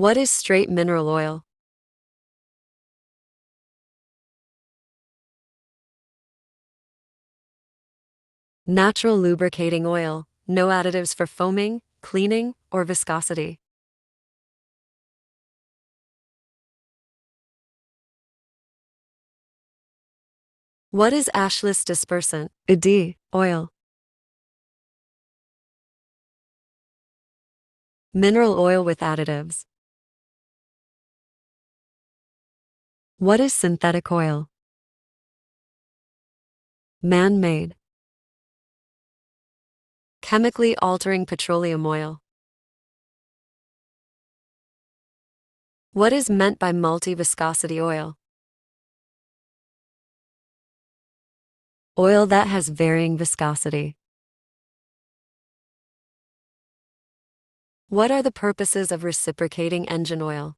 What is straight mineral oil? Natural lubricating oil, no additives for foaming, cleaning, or viscosity. What is ashless dispersant? ID, oil. Mineral oil with additives. What is synthetic oil? Man-made. Chemically altering petroleum oil. What is meant by multi-viscosity oil? Oil that has varying viscosity. What are the purposes of reciprocating engine oil?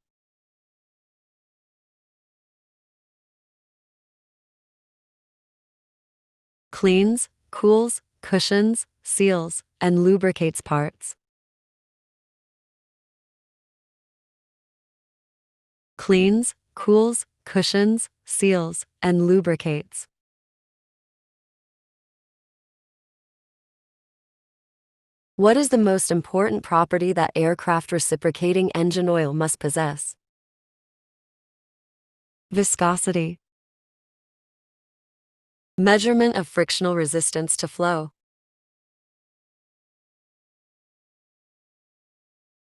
Cleans, cools, cushions, seals, and lubricates parts. Cleans, cools, cushions, seals, and lubricates. What is the most important property that aircraft reciprocating engine oil must possess? Viscosity. Measurement of frictional resistance to flow.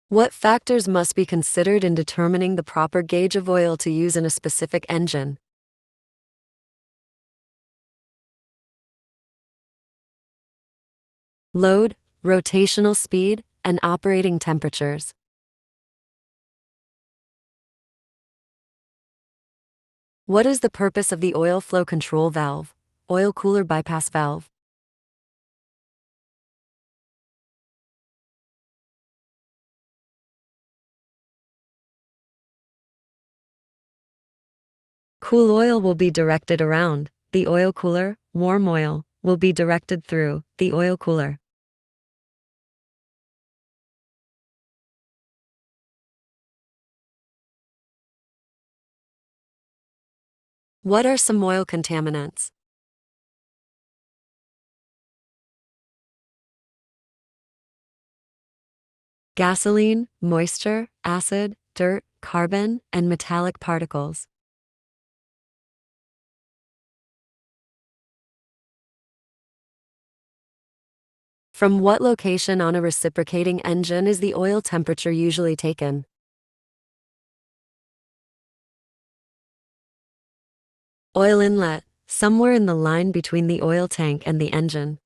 What factors must be considered in determining the proper gauge of oil to use in a specific engine? Load, rotational speed, and operating temperatures. What is the purpose of the oil flow control valve, oil cooler bypass valve? Cool oil will be directed around the oil cooler, warm oil will be directed through the oil cooler. What are some oil contaminants? Gasoline, moisture, acid, dirt, carbon, and metallic particles. From what location on a reciprocating engine is the oil temperature usually taken? Oil inlet, somewhere in the line between the oil tank and the engine.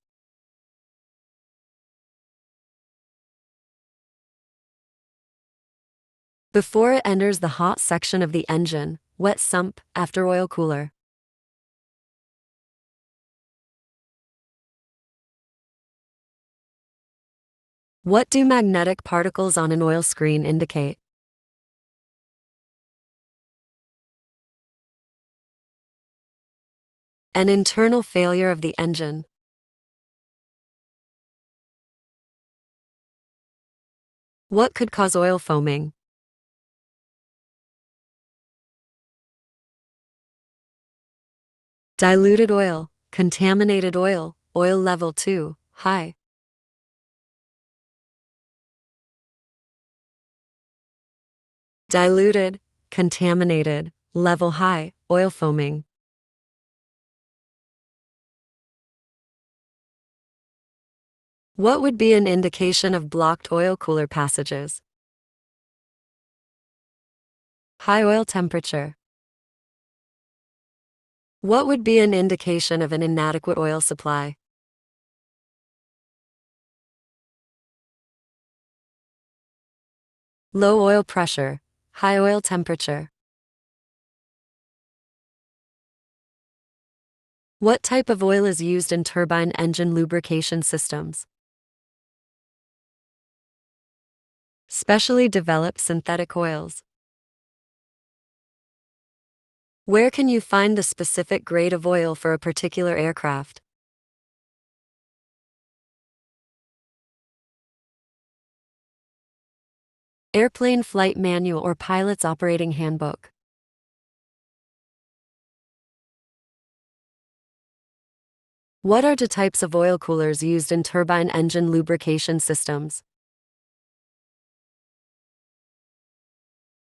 Before it enters the hot section of the engine, wet sump, after oil cooler. What do magnetic particles on an oil screen indicate? An internal failure of the engine. What could cause oil foaming? Diluted oil, contaminated oil, oil level too high. Diluted, contaminated, level high, oil foaming. What would be an indication of blocked oil cooler passages? High oil temperature. What would be an indication of an inadequate oil supply? Low oil pressure, high oil temperature. What type of oil is used in turbine engine lubrication systems? Specially developed synthetic oils. Where can you find the specific grade of oil for a particular aircraft? Airplane flight manual or pilot's operating handbook. What are the types of oil coolers used in turbine engine lubrication systems?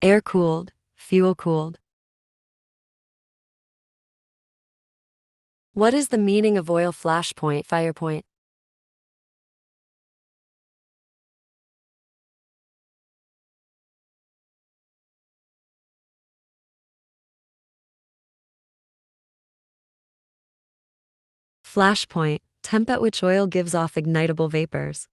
Air-cooled, fuel-cooled. What is the meaning of oil flashpoint, firepoint? Flashpoint, temp at which oil gives off ignitable vapors.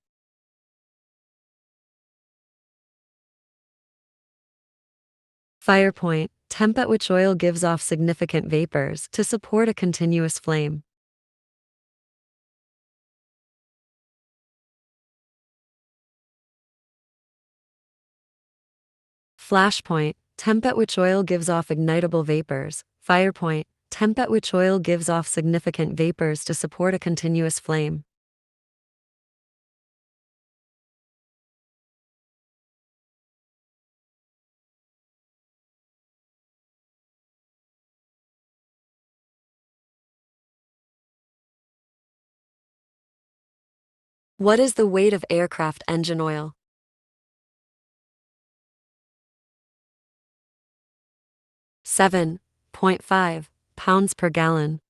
Firepoint, temp at which oil gives off significant vapors to support a continuous flame. Flashpoint, temp at which oil gives off ignitable vapors. Firepoint, temp at which oil gives off significant vapors to support a continuous flame. What is the weight of aircraft engine oil? 7.5 pounds per gallon.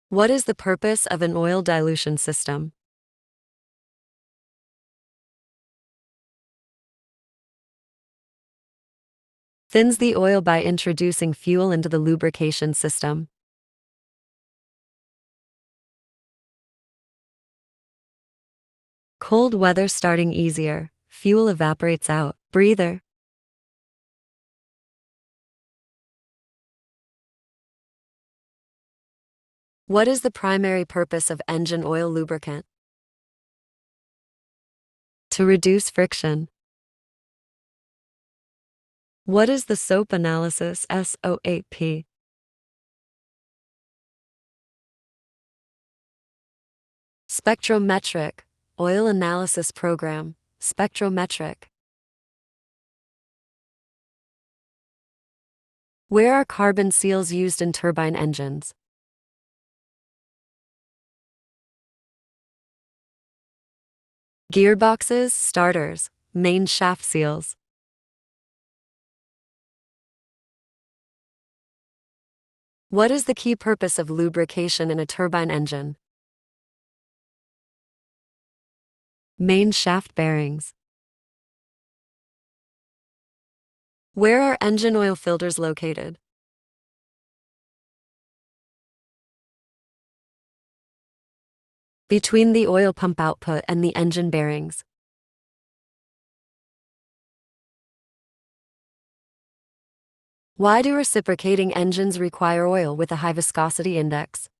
What is the purpose of an oil dilution system? Thins the oil by introducing fuel into the lubrication system. Cold weather starting easier, fuel evaporates out. Breather. What is the primary purpose of engine oil lubricant? To reduce friction. What is the SOAP analysis, SOAP? Spectrometric, oil analysis program, spectrometric. Where are carbon seals used in turbine engines? Gearboxes, starters, main shaft seals. What is the key purpose of lubrication in a turbine engine? Main shaft bearings. Where are engine oil filters located? Between the oil pump output and the engine bearings. Why do reciprocating engines require oil with a high viscosity index?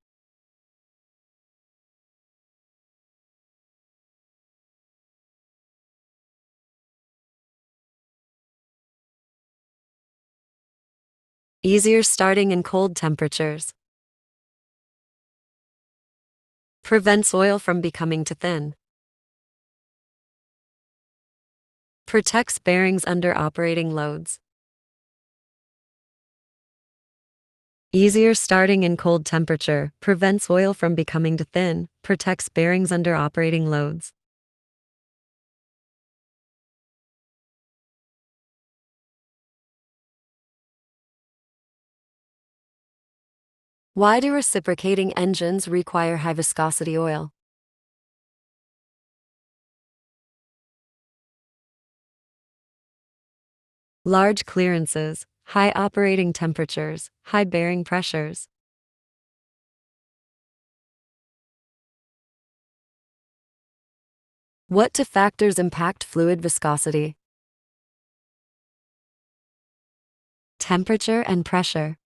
Easier starting in cold temperatures. Prevents oil from becoming too thin. Protects bearings under operating loads. Easier starting in cold temperature, prevents oil from becoming too thin, protects bearings under operating loads. Why do reciprocating engines require high viscosity oil? Large clearances, high operating temperatures, high bearing pressures. What two factors impact fluid viscosity? Temperature and pressure.